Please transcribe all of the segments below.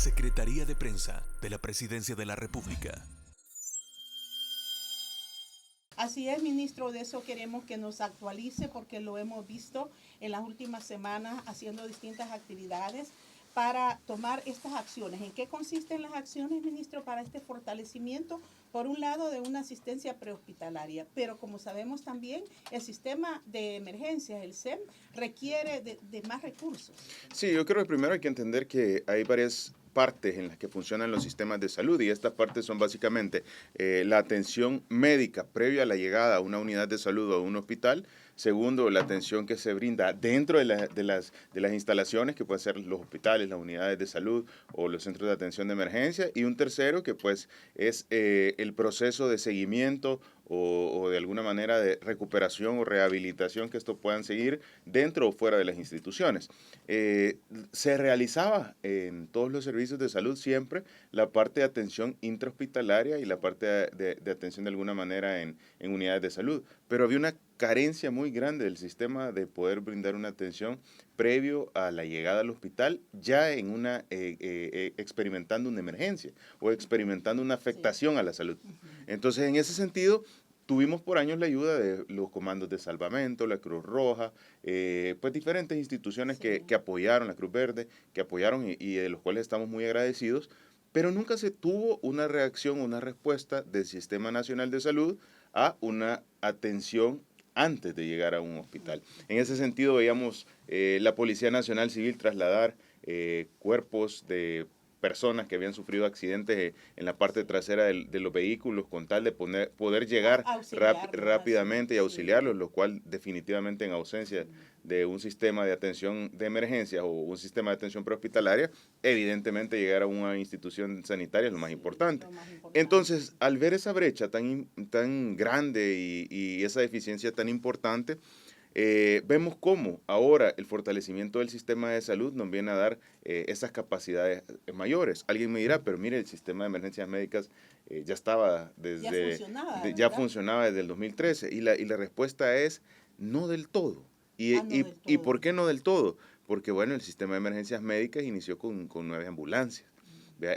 Secretaría de Prensa de la Presidencia de la República. Así es, ministro, de eso queremos que nos actualice porque lo hemos visto en las últimas semanas haciendo distintas actividades para tomar estas acciones. ¿En qué consisten las acciones, ministro, para este fortalecimiento? Por un lado, de una asistencia prehospitalaria, pero como sabemos también, el sistema de emergencias, el SEM, requiere de más recursos. Sí, yo creo que primero hay que entender que hay varias partes en las que funcionan los sistemas de salud y estas partes son básicamente la atención médica previa a la llegada a una unidad de salud o a un hospital. Segundo, la atención que se brinda dentro de las instalaciones, que pueden ser los hospitales, las unidades de salud o los centros de atención de emergencia. Y un tercero, que pues es el proceso de seguimiento o de alguna manera de recuperación o rehabilitación que esto puedan seguir dentro o fuera de las instituciones. Se realizaba en todos los servicios de salud siempre la parte de atención intrahospitalaria y la parte de atención de alguna manera en unidades de salud, pero había una carencia muy grande del sistema de poder brindar una atención previo a la llegada al hospital, ya en experimentando una emergencia o experimentando una afectación a la salud. Entonces, en ese sentido, tuvimos por años la ayuda de los comandos de salvamento, la Cruz Roja, pues diferentes instituciones que apoyaron, la Cruz Verde, que apoyaron y de los cuales estamos muy agradecidos, pero nunca se tuvo una reacción, una respuesta del Sistema Nacional de Salud a una atención antes de llegar a un hospital. En ese sentido veíamos la Policía Nacional Civil trasladar cuerpos de personas que habían sufrido accidentes en la parte trasera de los vehículos con tal de poder llegar rápidamente y auxiliarlos, lo cual definitivamente en ausencia de un sistema de atención de emergencia o un sistema de atención prehospitalaria, evidentemente llegar a una institución sanitaria es lo más importante. Entonces, al ver esa brecha tan grande y esa deficiencia tan importante, vemos cómo ahora el fortalecimiento del sistema de salud nos viene a dar esas capacidades mayores. Alguien me dirá, pero mire, el sistema de emergencias médicas ya estaba ya funcionaba desde el 2013 y la respuesta es no del todo. ¿Y por qué no del todo? Porque bueno, el sistema de emergencias médicas inició con 9 ambulancias.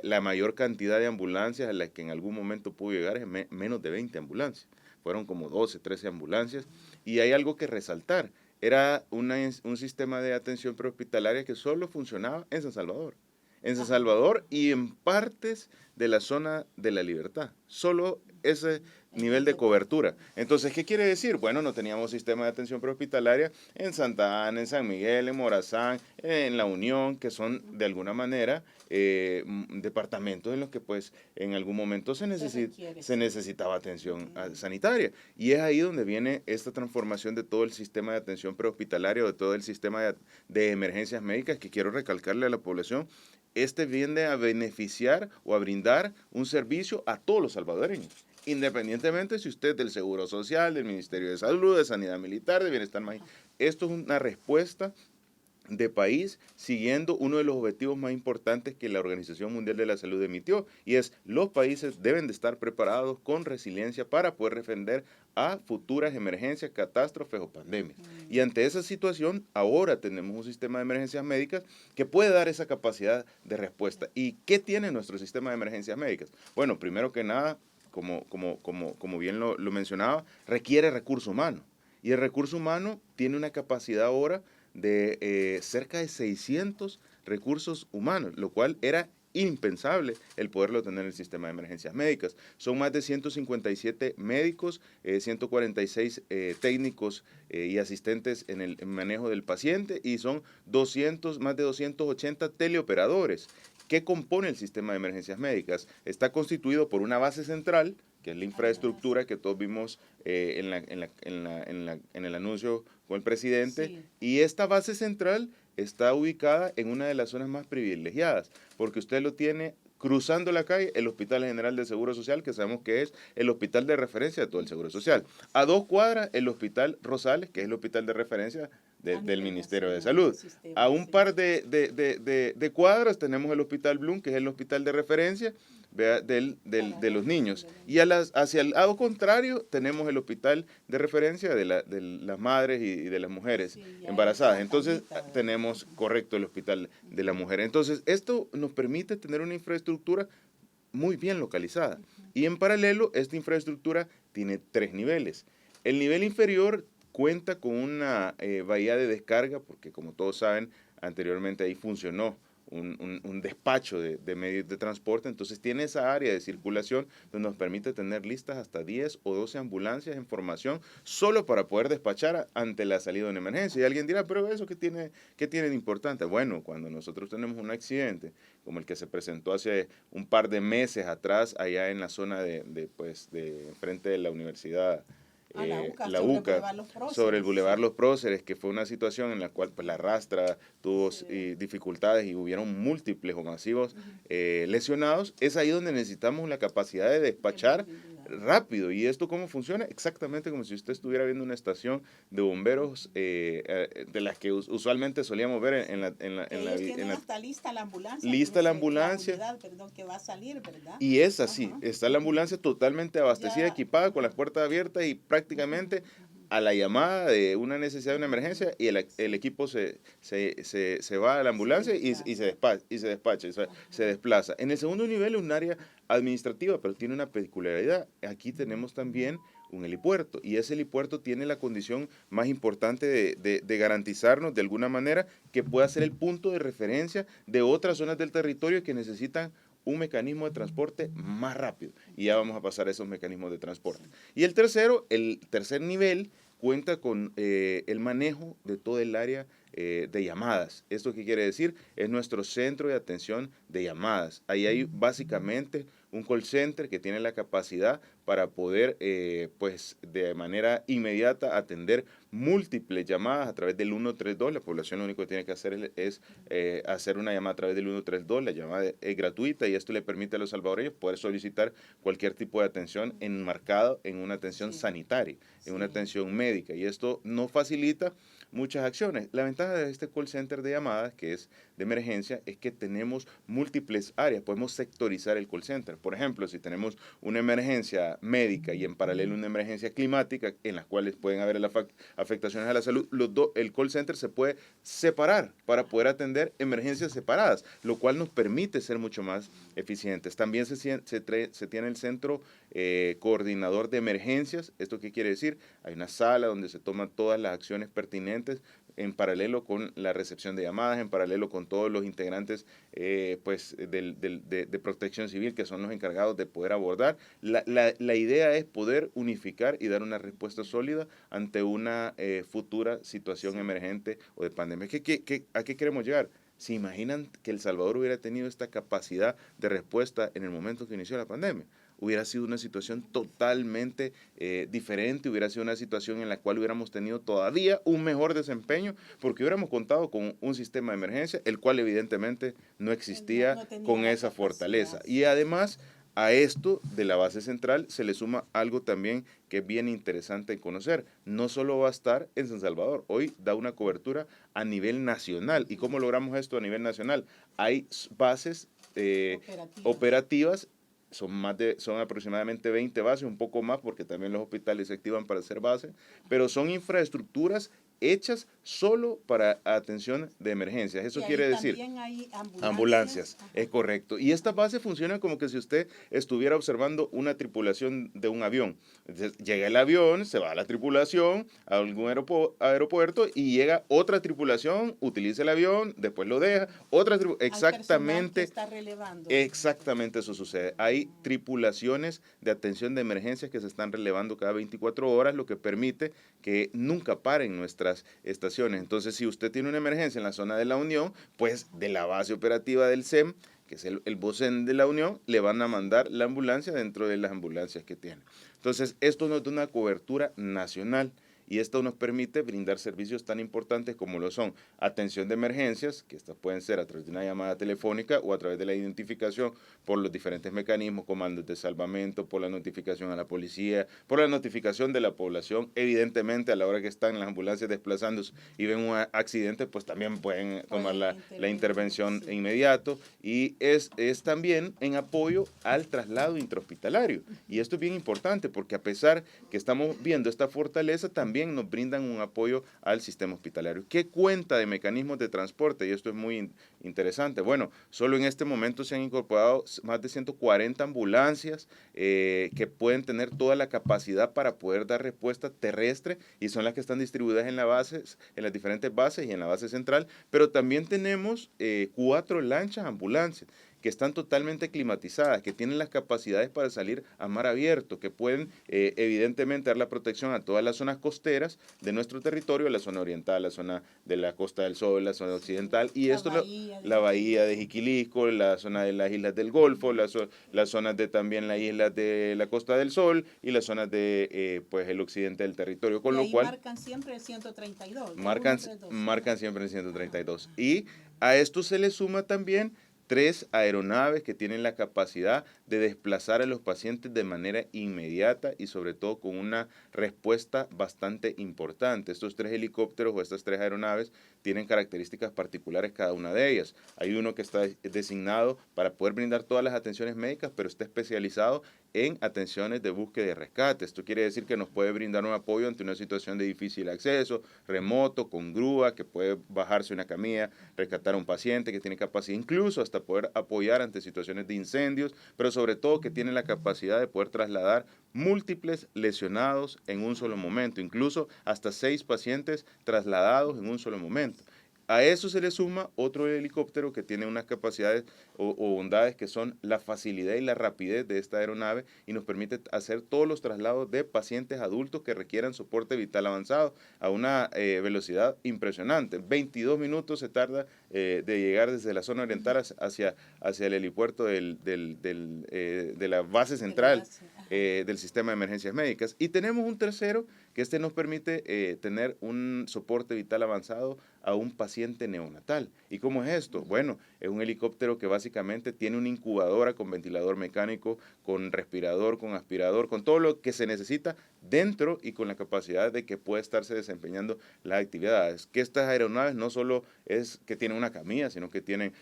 La mayor cantidad de ambulancias a las que en algún momento pudo llegar es menos de 20 ambulancias. Fueron como 12, 13 ambulancias. Y hay algo que resaltar. Era un sistema de atención prehospitalaria que solo funcionaba en San Salvador. En San Salvador y en partes de la zona de La Libertad. Solo ese nivel de cobertura. Entonces, ¿qué quiere decir? Bueno, no teníamos sistema de atención prehospitalaria en Santa Ana, en San Miguel, en Morazán, en La Unión, que son de alguna manera departamentos en los que pues en algún momento se necesitaba atención sanitaria. Y es ahí donde viene esta transformación de todo el sistema de atención prehospitalaria o de todo el sistema de emergencias médicas, que quiero recalcarle a la población. Este viene a beneficiar o a brindar un servicio a todos los salvadoreños, independientemente si usted es del Seguro Social, del Ministerio de Salud, de Sanidad Militar, de Bienestar Magistral. Esto es una respuesta de país siguiendo uno de los objetivos más importantes que la Organización Mundial de la Salud emitió, y es los países deben de estar preparados con resiliencia para poder defender a futuras emergencias, catástrofes o pandemias. Y ante esa situación, ahora tenemos un sistema de emergencias médicas que puede dar esa capacidad de respuesta. ¿Y qué tiene nuestro sistema de emergencias médicas? Bueno, primero que nada, como bien lo mencionaba, requiere recurso humano. Y el recurso humano tiene una capacidad ahora de cerca de 600 recursos humanos, lo cual era impensable el poderlo tener en el sistema de emergencias médicas. Son más de 157 médicos, 146 técnicos y asistentes en el manejo del paciente, y son más de 280 teleoperadores. ¿Qué compone el sistema de emergencias médicas? Está constituido por una base central, que es la infraestructura que todos vimos en el anuncio con el presidente, y esta base central está ubicada en una de las zonas más privilegiadas, porque usted lo tiene cruzando la calle, el Hospital General del Seguro Social, que sabemos que es el hospital de referencia de todo el Seguro Social. A 2 cuadras, el Hospital Rosales, que es el hospital de referencia del Ministerio de Salud. Sistema, A un par de cuadras tenemos el Hospital Bloom, que es el hospital de referencia, ¿vea? De los niños. Y hacia el lado contrario tenemos el hospital de referencia de las madres y de las mujeres embarazadas. Entonces tenemos, correcto, el hospital de la mujer. Entonces esto nos permite tener una infraestructura muy bien localizada. Y en paralelo, esta infraestructura tiene 3 niveles. El nivel inferior cuenta con una bahía de descarga, porque como todos saben, anteriormente ahí funcionó un despacho de medios de transporte, entonces tiene esa área de circulación donde nos permite tener listas hasta 10 o 12 ambulancias en formación solo para poder despachar ante la salida de una emergencia. Y alguien dirá, pero ¿eso qué tiene de importante? Bueno, cuando nosotros tenemos un accidente, como el que se presentó hace un par de meses atrás, allá en la zona de frente de la universidad, la UCA, sobre el Boulevard Los Próceres, que fue una situación en la cual pues, la rastra tuvo dificultades y hubieron múltiples o masivos lesionados. Es ahí donde necesitamos la capacidad de despachar rápido. ¿Y esto cómo funciona? Exactamente como si usted estuviera viendo una estación de bomberos de las que usualmente solíamos ver en la hasta lista la ambulancia. Lista la ambulancia. La unidad, perdón, que va a salir, ¿verdad? Y es así. Está la ambulancia totalmente abastecida, equipada, con las puertas abiertas y prácticamente a la llamada de una necesidad de una emergencia y el equipo se va a la ambulancia y se despacha, se desplaza. En el segundo nivel es un área administrativa, pero tiene una particularidad. Aquí tenemos también un helipuerto y ese helipuerto tiene la condición más importante de garantizarnos de alguna manera que pueda ser el punto de referencia de otras zonas del territorio que necesitan un mecanismo de transporte más rápido. Y ya vamos a pasar a esos mecanismos de transporte. Y el tercer nivel cuenta con el manejo de todo el área de llamadas. ¿Esto qué quiere decir? Es nuestro centro de atención de llamadas. Ahí hay básicamente un call center que tiene la capacidad para poder, pues, de manera inmediata atender múltiples llamadas a través del 132. La población lo único que tiene que hacer es hacer una llamada a través del 132. La llamada es gratuita y esto le permite a los salvadoreños poder solicitar cualquier tipo de atención enmarcado en una atención sanitaria, en una atención médica. Y esto nos facilita muchas acciones. La ventaja de este call center de llamadas, que es de emergencia, es que tenemos múltiples áreas, podemos sectorizar el call center. Por ejemplo, si tenemos una emergencia médica y en paralelo una emergencia climática, en las cuales pueden haber afectaciones a la salud, el call center se puede separar para poder atender emergencias separadas, lo cual nos permite ser mucho más eficientes. También se tiene el centro coordinador de emergencias. ¿Esto qué quiere decir? Hay una sala donde se toman todas las acciones pertinentes en paralelo con la recepción de llamadas, en paralelo con todos los integrantes pues, de protección civil, que son los encargados de poder abordar. La idea es poder unificar y dar una respuesta sólida ante una futura situación emergente o de pandemia. ¿A qué queremos llegar? ¿Se imaginan que El Salvador hubiera tenido esta capacidad de respuesta en el momento que inició la pandemia? Hubiera sido una situación totalmente diferente, hubiera sido una situación en la cual hubiéramos tenido todavía un mejor desempeño, porque hubiéramos contado con un sistema de emergencia, el cual evidentemente no existía con esa fortaleza. Y además, a esto de la base central se le suma algo también que es bien interesante conocer. No solo va a estar en San Salvador, hoy da una cobertura a nivel nacional. ¿Y cómo logramos esto a nivel nacional? Hay bases operativas. Son aproximadamente 20 bases, un poco más porque también los hospitales se activan para hacer base, pero son infraestructuras hechas solo para atención de emergencias. Eso quiere decir hay ambulancias, es correcto. Y estas bases funcionan como que si usted estuviera observando una tripulación de un avión. Entonces, llega el avión, se va a la tripulación a algún aeropuerto y llega otra tripulación, utiliza el avión, después lo deja, exactamente eso sucede. Hay tripulaciones de atención de emergencias que se están relevando cada 24 horas, lo que permite que nunca paren nuestras estaciones. Entonces, si usted tiene una emergencia en la zona de la Unión, pues de la base operativa del SEM, que es el BOSEN de la Unión, le van a mandar la ambulancia dentro de las ambulancias que tiene. Entonces, esto nos da una cobertura nacional y esto nos permite brindar servicios tan importantes como lo son atención de emergencias, que estas pueden ser a través de una llamada telefónica o a través de la identificación por los diferentes mecanismos, comandos de salvamento, por la notificación a la policía, por la notificación de la población. Evidentemente, a la hora que están las ambulancias desplazándose y ven un accidente, pues también pueden tomar la intervención inmediato, y es también en apoyo al traslado intrahospitalario. Y esto es bien importante porque a pesar que estamos viendo esta fortaleza, también nos brindan un apoyo al sistema hospitalario. ¿Qué cuenta de mecanismos de transporte? Y esto es muy interesante. Bueno, solo en este momento se han incorporado más de 140 ambulancias que pueden tener toda la capacidad para poder dar respuesta terrestre, y son las que están distribuidas en las diferentes bases y en la base central, pero también tenemos 4 lanchas ambulancias que están totalmente climatizadas, que tienen las capacidades para salir a mar abierto, que pueden evidentemente dar la protección a todas las zonas costeras de nuestro territorio, la zona oriental, la zona de la Costa del Sol, la zona occidental, y la bahía de Jiquilisco, la zona de las islas del Golfo, las zonas de también las islas de la Costa del Sol y las zonas de pues el occidente del territorio, con y lo cual marcan siempre el 132. Marcan siempre el 132. Y a esto se le suma también 3 aeronaves que tienen la capacidad de desplazar a los pacientes de manera inmediata y sobre todo con una respuesta bastante importante. Estos 3 helicópteros o estas 3 aeronaves tienen características particulares cada una de ellas. Hay uno que está designado para poder brindar todas las atenciones médicas, pero está especializado en atenciones de búsqueda y rescate. Esto quiere decir que nos puede brindar un apoyo ante una situación de difícil acceso, remoto, con grúa, que puede bajarse una camilla, rescatar a un paciente que tiene capacidad, incluso hasta poder apoyar ante situaciones de incendios, pero sobre todo que tiene la capacidad de poder trasladar múltiples lesionados en un solo momento, incluso hasta 6 pacientes trasladados en un solo momento. A eso se le suma otro helicóptero que tiene unas capacidades o bondades que son la facilidad y la rapidez de esta aeronave, y nos permite hacer todos los traslados de pacientes adultos que requieran soporte vital avanzado a una velocidad impresionante. 22 minutos se tarda de llegar desde la zona oriental hacia el helipuerto de la base central del sistema de emergencias médicas. Y tenemos un tercero que nos permite tener un soporte vital avanzado a un paciente neonatal. ¿Y cómo es esto? Bueno, es un helicóptero que básicamente tiene una incubadora con ventilador mecánico, con respirador, con aspirador, con todo lo que se necesita dentro, y con la capacidad de que pueda estarse desempeñando las actividades. Que estas aeronaves no solo es que tienen una camilla, sino que tienen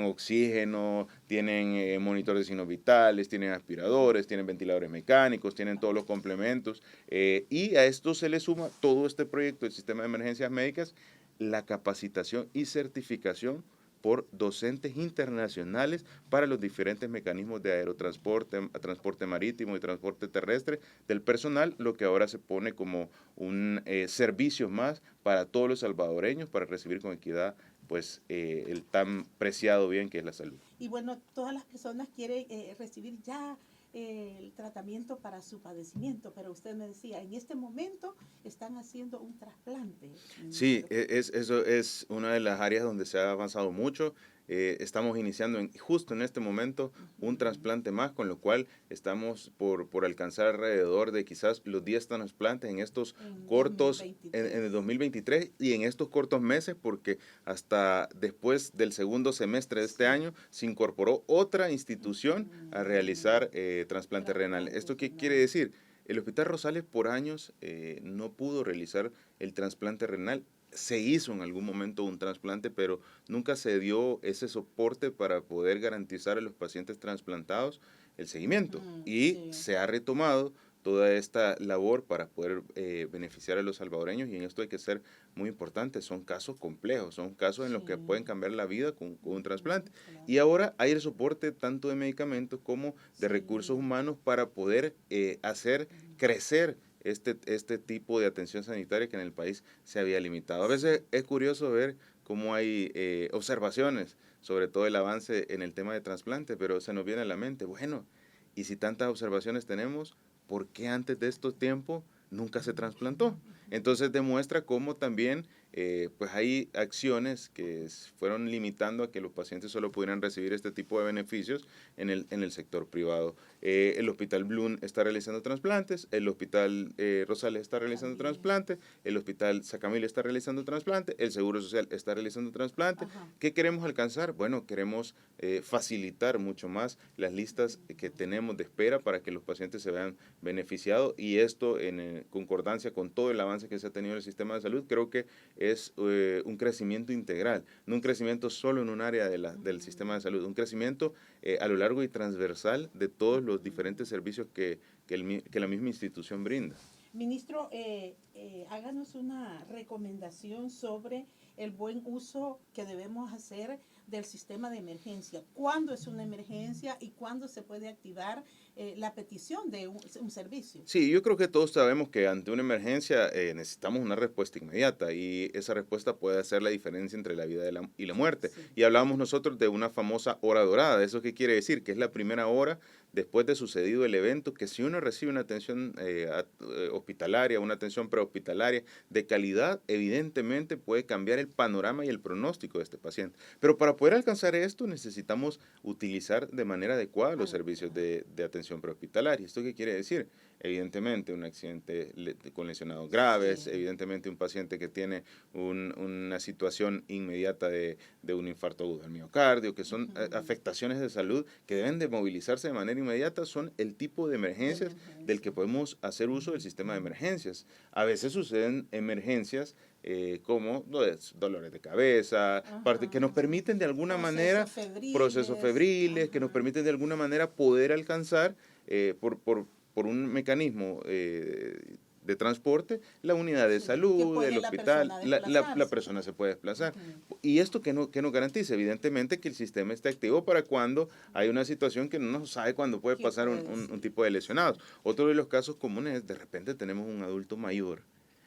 oxígeno, tienen monitores de signos vitales, tienen aspiradores, tienen ventiladores mecánicos, tienen todos los complementos, y a esto se le suma todo este proyecto del sistema de emergencias médicas, la capacitación y certificación por docentes internacionales para los diferentes mecanismos de aerotransporte, transporte marítimo y transporte terrestre del personal, lo que ahora se pone como un servicio más para todos los salvadoreños, para recibir con equidad pues el tan preciado bien que es la salud. Y bueno, todas las personas quieren recibir ya el tratamiento para su padecimiento, pero usted me decía, en este momento están haciendo un trasplante. Sí, eso es una de las áreas donde se ha avanzado mucho. Estamos iniciando justo en este momento un trasplante más, con lo cual estamos por alcanzar alrededor de quizás los 10 trasplantes en estos cortos, en el 2023, y en estos cortos meses, porque hasta después del segundo semestre de este año se incorporó otra institución a realizar trasplante renal. ¿Esto qué quiere decir? El Hospital Rosales por años no pudo realizar el trasplante renal. Se hizo en algún momento un trasplante, pero nunca se dio ese soporte para poder garantizar a los pacientes trasplantados el seguimiento. Y se ha retomado toda esta labor para poder beneficiar a los salvadoreños, y en esto hay que ser muy importante. Son casos complejos, son casos en los que pueden cambiar la vida con un trasplante. Y ahora hay el soporte tanto de medicamentos como de recursos humanos para poder hacer crecer este tipo de atención sanitaria que en el país se había limitado. A veces es curioso ver cómo hay observaciones sobre todo el avance en el tema de trasplante, pero se nos viene a la mente, bueno, y si tantas observaciones tenemos, ¿por qué antes de estos tiempos nunca se trasplantó? Entonces demuestra cómo también pues hay acciones que fueron limitando a que los pacientes solo pudieran recibir este tipo de beneficios en el sector privado. El Hospital Bloom está realizando trasplantes, el Hospital Rosales está realizando trasplantes, el Hospital Sacamil está realizando trasplantes, el Seguro Social está realizando trasplantes. ¿Qué queremos alcanzar? Bueno, queremos facilitar mucho más las listas que tenemos de espera para que los pacientes se vean beneficiados, y esto en concordancia con todo el avance que se ha tenido en el sistema de salud. Creo que es un crecimiento integral, no un crecimiento solo en un área del sistema de salud, un crecimiento a lo largo y transversal de todos los diferentes servicios que la misma institución brinda. Ministro, háganos una recomendación sobre el buen uso que debemos hacer del sistema de emergencia. ¿Cuándo es una emergencia y cuándo se puede activar la petición de un servicio? Sí, yo creo que todos sabemos que ante una emergencia necesitamos una respuesta inmediata, y esa respuesta puede hacer la diferencia entre la vida y la muerte. Sí. Y hablábamos nosotros de una famosa hora dorada. ¿Eso qué quiere decir? Que es la primera hora después de sucedido el evento, que si uno recibe una atención hospitalaria, una atención prehospitalaria de calidad, evidentemente puede cambiar el panorama y el pronóstico de este paciente. Pero para poder alcanzar esto necesitamos utilizar de manera adecuada los servicios de atención prehospitalaria. ¿Esto qué quiere decir? Evidentemente un accidente con lesionados graves, sí. Evidentemente un paciente que tiene una situación inmediata de un infarto agudo del miocardio, que son afectaciones de salud que deben de movilizarse de manera inmediata, son el tipo de emergencias del que podemos hacer uso del sistema de emergencias. A veces suceden emergencias como dolores de cabeza, que nos permiten de alguna manera, procesos febriles, que nos permiten de alguna manera poder alcanzar por un mecanismo de transporte, la unidad de salud, el hospital, la persona se puede desplazar. Y esto que nos garantiza, evidentemente, que el sistema esté activo para cuando hay una situación que no nos sabe cuándo puede pasar un tipo de lesionados. Otro de los casos comunes es, de repente tenemos un adulto mayor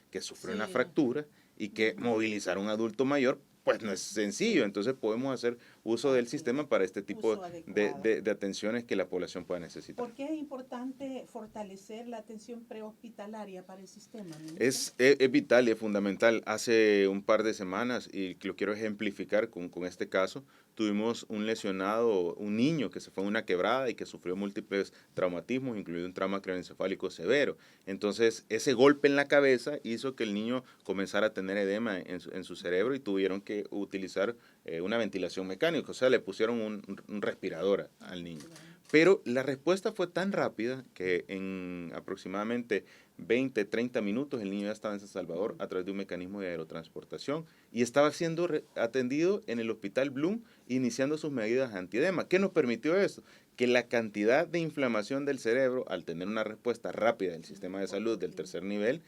que sufre una fractura, y que movilizar a un adulto mayor pues no es sencillo. Entonces podemos hacer uso del sistema para este tipo de atenciones que la población pueda necesitar. ¿Por qué es importante fortalecer la atención prehospitalaria para el sistema? Es vital y es fundamental. Hace un par de semanas, y lo quiero ejemplificar con este caso, tuvimos un lesionado, un niño que se fue en una quebrada y que sufrió múltiples traumatismos, incluido un trauma craneoencefálico severo. Entonces, ese golpe en la cabeza hizo que el niño comenzara a tener edema en su cerebro, y tuvieron que utilizar una ventilación mecánica, o sea, le pusieron un respirador al niño. Pero la respuesta fue tan rápida que en aproximadamente 20, 30 minutos el niño ya estaba en San Salvador a través de un mecanismo de aerotransportación, y estaba siendo atendido en el Hospital Bloom, iniciando sus medidas antiedema. ¿Qué nos permitió eso? Que la cantidad de inflamación del cerebro, al tener una respuesta rápida del sistema de salud del tercer nivel,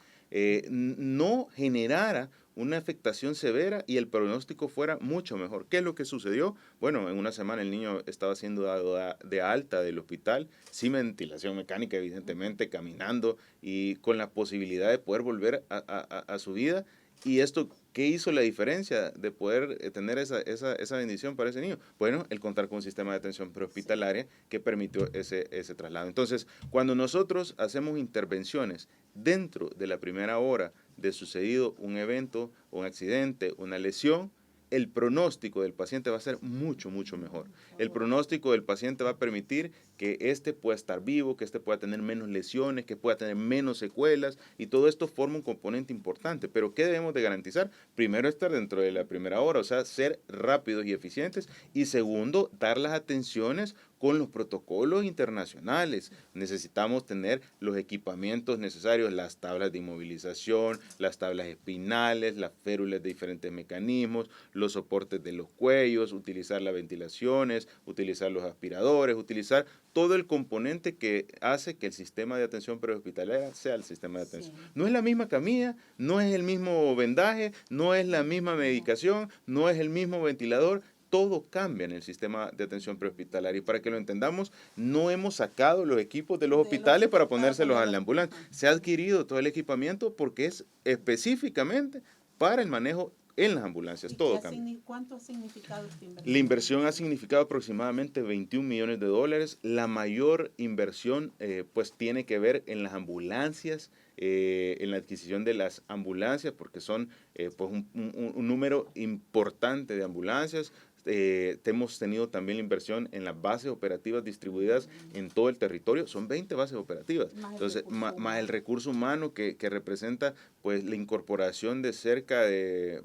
no generara una afectación severa y el pronóstico fuera mucho mejor. ¿Qué es lo que sucedió? Bueno, en una semana el niño estaba siendo dado de alta del hospital, sin ventilación mecánica, evidentemente, caminando y con la posibilidad de poder volver a su vida. ¿Y esto qué hizo la diferencia de poder tener esa bendición para ese niño? Bueno, el contar con un sistema de atención prehospitalaria que permitió ese traslado. Entonces, cuando nosotros hacemos intervenciones dentro de la primera hora de sucedido un evento, un accidente, una lesión, el pronóstico del paciente va a ser mucho, mucho mejor. El pronóstico del paciente va a permitir que éste pueda estar vivo, que éste pueda tener menos lesiones, que pueda tener menos secuelas, y todo esto forma un componente importante. Pero ¿qué debemos de garantizar? Primero, estar dentro de la primera hora, o sea, ser rápidos y eficientes, y segundo, dar las atenciones con los protocolos internacionales. Necesitamos tener los equipamientos necesarios, las tablas de inmovilización, las tablas espinales, las férulas de diferentes mecanismos, los soportes de los cuellos, utilizar las ventilaciones, utilizar los aspiradores, utilizar todo el componente que hace que el sistema de atención prehospitalaria sea el sistema de atención. Sí. No es la misma camilla, no es el mismo vendaje, no es la misma medicación, no es el mismo ventilador. Todo cambia en el sistema de atención prehospitalaria, y para que lo entendamos, no hemos sacado los equipos de los hospitales para ponérselos a la ambulancia. Se ha adquirido todo el equipamiento porque es específicamente para el manejo en las ambulancias. Todo cambia. ¿Cuánto ha significado esta inversión? La inversión ha significado aproximadamente 21 millones de dólares. La mayor inversión pues tiene que ver en las ambulancias, en la adquisición de las ambulancias, porque son pues un número importante de ambulancias. Hemos tenido también la inversión en las bases operativas distribuidas en todo el territorio. Son 20 bases operativas. Entonces, más el recurso humano que representa pues la incorporación de cerca de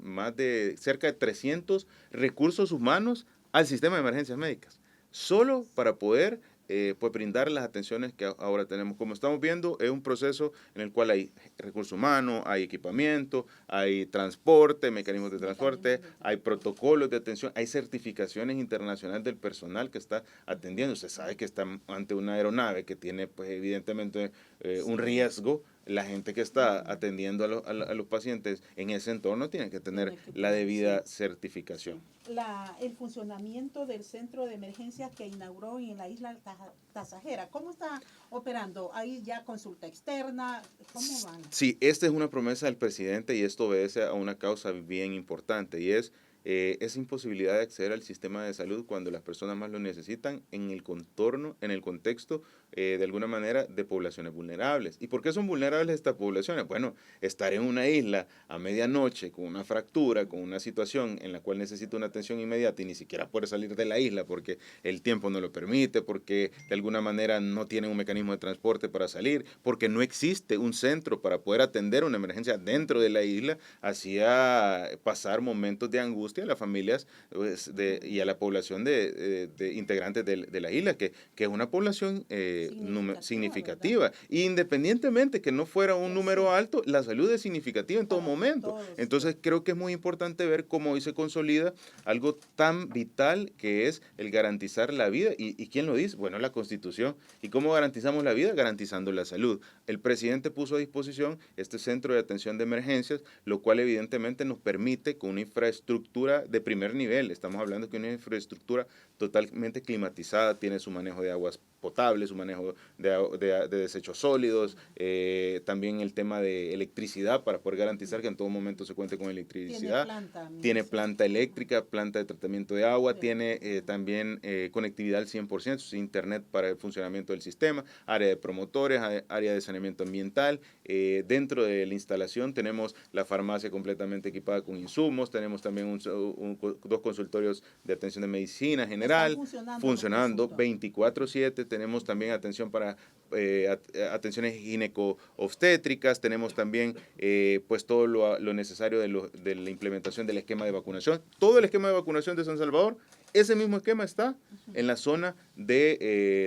300 recursos humanos al sistema de emergencias médicas, solo para poder pues brindar las atenciones que ahora tenemos. Como estamos viendo, es un proceso en el cual hay recursos humanos, hay equipamiento, hay transporte, mecanismos de transporte, hay protocolos de atención, hay certificaciones internacionales del personal que está atendiendo. Usted sabe que está ante una aeronave que tiene pues evidentemente un riesgo. La gente que está atendiendo a los pacientes en ese entorno tiene que tener la debida certificación. El funcionamiento del centro de emergencias que inauguró en la isla Tasajera, ¿cómo está operando? ¿Hay ya consulta externa? ¿Cómo van? Sí, esta es una promesa del presidente y esto obedece a una causa bien importante y es esa imposibilidad de acceder al sistema de salud cuando las personas más lo necesitan en el contorno, en el contexto de alguna manera de poblaciones vulnerables. ¿Y por qué son vulnerables estas poblaciones? Bueno, estar en una isla a medianoche con una fractura, con una situación en la cual necesita una atención inmediata y ni siquiera poder salir de la isla porque el tiempo no lo permite, porque de alguna manera no tienen un mecanismo de transporte para salir, porque no existe un centro para poder atender una emergencia dentro de la isla, hacía pasar momentos de angustia a las familias pues, y a la población de integrantes de la isla, que es una población significativa. Independientemente que no fuera un número alto, la salud es significativa en todo momento. Entonces creo que es muy importante ver cómo hoy se consolida algo tan vital que es el garantizar la vida. ¿Y quién lo dice? Bueno, la Constitución. ¿Y cómo garantizamos la vida? Garantizando la salud. El presidente puso a disposición este centro de atención de emergencias, lo cual evidentemente nos permite con una infraestructura de primer nivel. Estamos hablando de una infraestructura totalmente climatizada, tiene su manejo de aguas potables, su manejo de desechos sólidos, también el tema de electricidad para poder garantizar que en todo momento se cuente con electricidad. Tiene planta eléctrica, planta de tratamiento de agua, tiene también conectividad al 100%, internet para el funcionamiento del sistema, área de promotores, área de saneamiento ambiental. Dentro de la instalación tenemos la farmacia completamente equipada con insumos, tenemos también dos consultorios de atención de medicina general, funcionando 24/7, tenemos también atención para atenciones gineco-obstétricas, tenemos también pues todo lo necesario de la implementación del esquema de vacunación. Todo el esquema de vacunación de San Salvador, ese mismo esquema está en la zona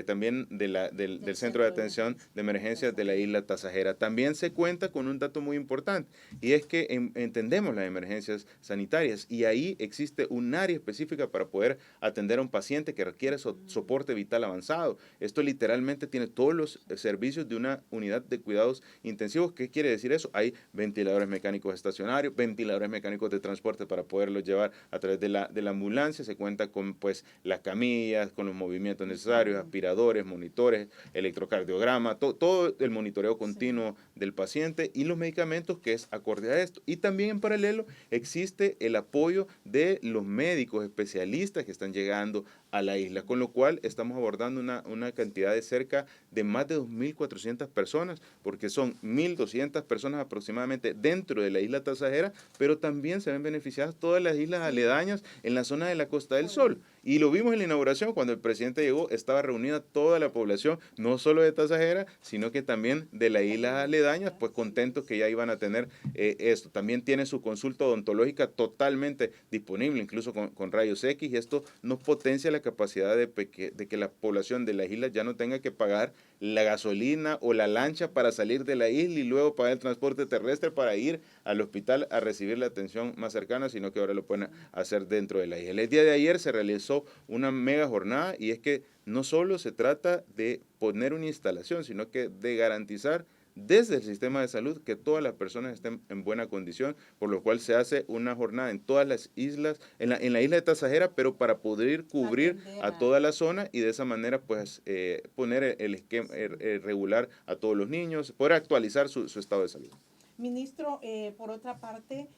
también del centro de atención de emergencias de la isla Tasajera. También se cuenta con un dato muy importante y es que entendemos las emergencias sanitarias y ahí existe un área específica para poder atender a un paciente que requiere soporte vital avanzado. Esto literalmente tiene todos los servicios de una unidad de cuidados intensivos. ¿Qué quiere decir eso? Hay ventiladores mecánicos estacionarios, ventiladores mecánicos de transporte para poderlos llevar a través de la ambulancia. Se cuenta con pues las camillas, con los movimientos necesarios, aspiradores, monitores, electrocardiograma, todo el monitoreo continuo del paciente y los medicamentos que es acorde a esto. Y también en paralelo existe el apoyo de los médicos especialistas que están llegando a la isla, con lo cual estamos abordando una cantidad de cerca de más de 2.400 personas, porque son 1.200 personas aproximadamente dentro de la isla Tasajera, pero también se ven beneficiadas todas las islas aledañas en la zona de la Costa del Sol. Y lo vimos en la inauguración, cuando el presidente llegó, estaba reunida toda la población, no solo de Tasajera, sino que también de las islas aledañas, pues contentos que ya iban a tener esto. También tiene su consulta odontológica totalmente disponible, incluso con rayos X, y esto nos potencia la capacidad de que la población de las islas ya no tenga que pagar la gasolina o la lancha para salir de la isla y luego pagar el transporte terrestre para ir al hospital a recibir la atención más cercana, sino que ahora lo pueden hacer dentro de la isla. El día de ayer se realizó una mega jornada y es que no solo se trata de poner una instalación, sino que de garantizar desde el sistema de salud que todas las personas estén en buena condición, por lo cual se hace una jornada en todas las islas, en la isla de Tasajera, pero para poder cubrir a toda la zona y de esa manera pues poner el esquema regular a todos los niños, poder actualizar su estado de salud. Ministro, por otra parte,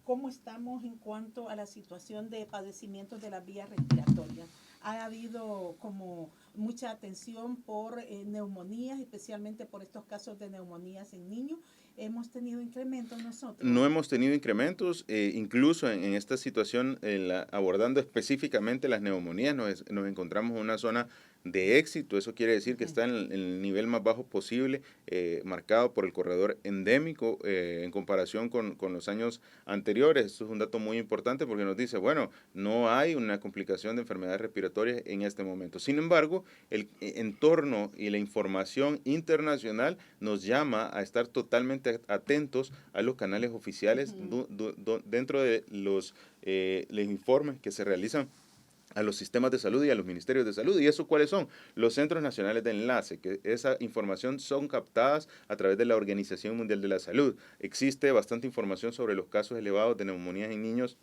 ¿cómo estamos en cuanto a la situación de padecimientos de las vías respiratorias? Ha habido como mucha atención por neumonías, especialmente por estos casos de neumonías en niños. ¿Hemos tenido incrementos nosotros? No hemos tenido incrementos, incluso en esta situación, abordando específicamente las neumonías, nos encontramos en una zona de éxito. Eso quiere decir que está en el nivel más bajo posible, marcado por el corredor endémico en comparación con los años anteriores. Esto es un dato muy importante porque nos dice, bueno, no hay una complicación de enfermedades respiratorias en este momento. Sin embargo, el entorno y la información internacional nos llama a estar totalmente atentos a los canales oficiales dentro de los informes que se realizan a los sistemas de salud y a los ministerios de salud. ¿Y eso cuáles son? Los centros nacionales de enlace, que esa información son captadas a través de la Organización Mundial de la Salud. Existe bastante información sobre los casos elevados de neumonías en niños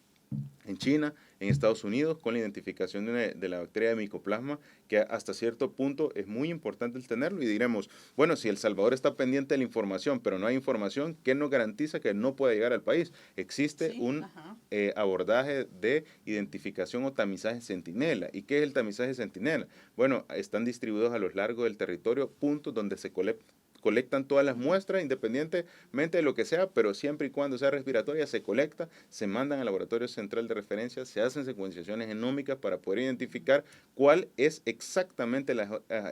en China, en Estados Unidos, con la identificación de la bacteria de Mycoplasma, que hasta cierto punto es muy importante el tenerlo. Y diremos, bueno, si El Salvador está pendiente de la información, pero no hay información, ¿qué nos garantiza que no pueda llegar al país? Existe un abordaje de identificación o tamizaje centinela. ¿Y qué es el tamizaje centinela? Bueno, están distribuidos a lo largo del territorio puntos donde se colectan todas las muestras, independientemente de lo que sea, pero siempre y cuando sea respiratoria, se colecta, se mandan al laboratorio central de referencia, se hacen secuenciaciones genómicas para poder identificar cuál es exactamente el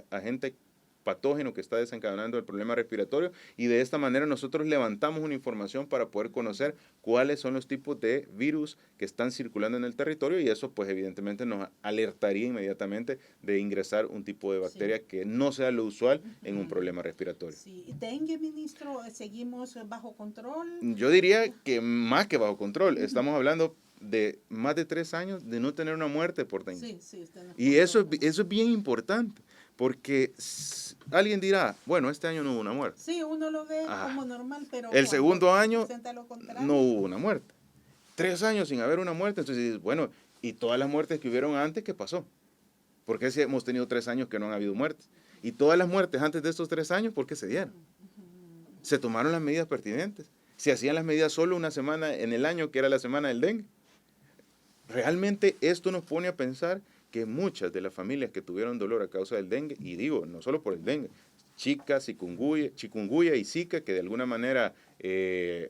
agente patógeno que está desencadenando el problema respiratorio, y de esta manera nosotros levantamos una información para poder conocer cuáles son los tipos de virus que están circulando en el territorio, y eso pues evidentemente nos alertaría inmediatamente de ingresar un tipo de bacteria que no sea lo usual en un problema respiratorio. Sí. ¿Dengue, ministro, seguimos bajo control? Yo diría que más que bajo control, estamos hablando de más de 3 años de no tener una muerte por dengue. Y eso es bien importante, porque alguien dirá, bueno, este año no hubo una muerte. Sí, uno lo ve como normal, pero el segundo año no hubo una muerte. 3 años sin haber una muerte, entonces, bueno, ¿y todas las muertes que hubieron antes, qué pasó? ¿Por qué si hemos tenido 3 años que no han habido muertes? Y todas las muertes antes de estos 3 años, ¿por qué se dieron? Se tomaron las medidas pertinentes. Se hacían las medidas solo una semana en el año, que era la semana del dengue. Realmente esto nos pone a pensar que muchas de las familias que tuvieron dolor a causa del dengue, y digo, no solo por el dengue, chikungunya y zika, que de alguna manera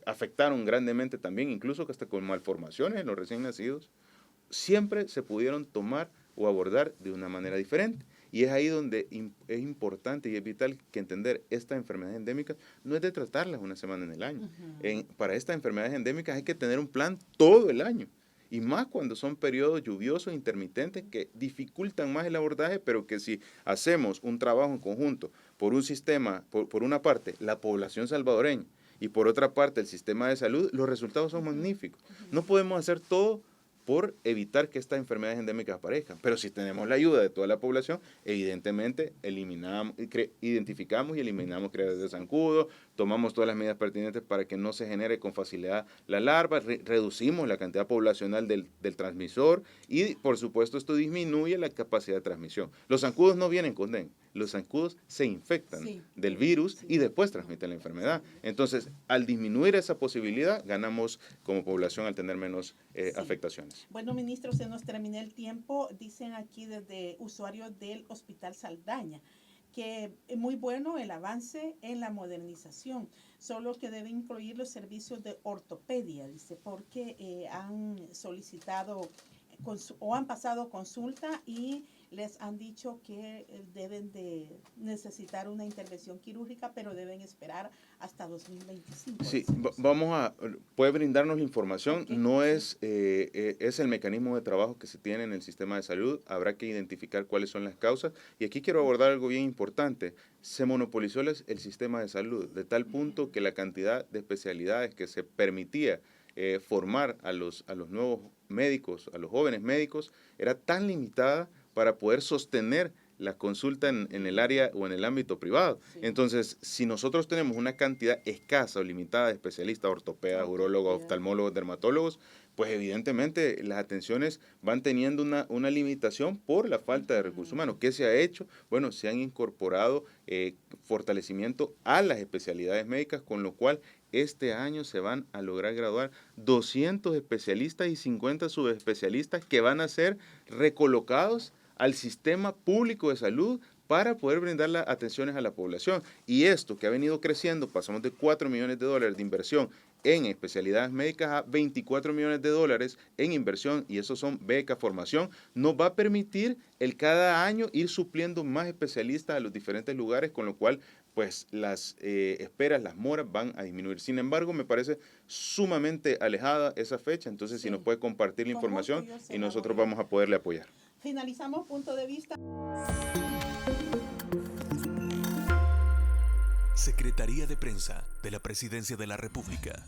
afectaron grandemente también, incluso hasta con malformaciones en los recién nacidos, siempre se pudieron tomar o abordar de una manera diferente. Y es ahí donde es importante y es vital que entender estas enfermedades endémicas no es de tratarlas una semana en el año. Para estas enfermedades endémicas hay que tener un plan todo el año. Y más cuando son periodos lluviosos intermitentes que dificultan más el abordaje, pero que si hacemos un trabajo en conjunto por un sistema, por una parte, la población salvadoreña, y por otra parte, el sistema de salud, los resultados son magníficos. No podemos hacer todo por evitar que estas enfermedades endémicas aparezcan. Pero si tenemos la ayuda de toda la población, evidentemente identificamos y eliminamos criaderos de zancudo, tomamos todas las medidas pertinentes para que no se genere con facilidad la larva, reducimos la cantidad poblacional del transmisor y, por supuesto, esto disminuye la capacidad de transmisión. Los zancudos no vienen con dengue. Los zancudos se infectan del virus y después transmiten la enfermedad. Entonces, al disminuir esa posibilidad, ganamos como población al tener menos afectaciones. Bueno, ministro, se nos terminó el tiempo. Dicen aquí desde usuarios del Hospital Saldaña que es muy bueno el avance en la modernización, solo que debe incluir los servicios de ortopedia, dice, porque han solicitado o han pasado consulta y les han dicho que deben de necesitar una intervención quirúrgica, pero deben esperar hasta 2025. Sí, puede brindarnos la información, no es el mecanismo de trabajo que se tiene en el sistema de salud, habrá que identificar cuáles son las causas, y aquí quiero abordar algo bien importante. Se monopolizó el sistema de salud, de tal punto que la cantidad de especialidades que se permitía formar a los nuevos médicos, a los jóvenes médicos, era tan limitada para poder sostener la consulta en el área o en el ámbito privado. Sí. Entonces, si nosotros tenemos una cantidad escasa o limitada de especialistas, ortopedas, urólogos, oftalmólogos, dermatólogos, pues evidentemente las atenciones van teniendo una limitación por la falta de recursos humanos. ¿Qué se ha hecho? Bueno, se han incorporado fortalecimiento a las especialidades médicas, con lo cual este año se van a lograr graduar 200 especialistas y 50 subespecialistas que van a ser recolocados al sistema público de salud para poder brindar las atenciones a la población. Y esto que ha venido creciendo, pasamos de $4 millones de inversión en especialidades médicas a $24 millones en inversión, y eso son becas, formación, nos va a permitir el cada año ir supliendo más especialistas a los diferentes lugares, con lo cual pues las esperas, las moras van a disminuir. Sin embargo, me parece sumamente alejada esa fecha, entonces si nos puede compartir la información y nosotros vamos a poderle apoyar. Finalizamos punto de vista. Secretaría de Prensa de la Presidencia de la República.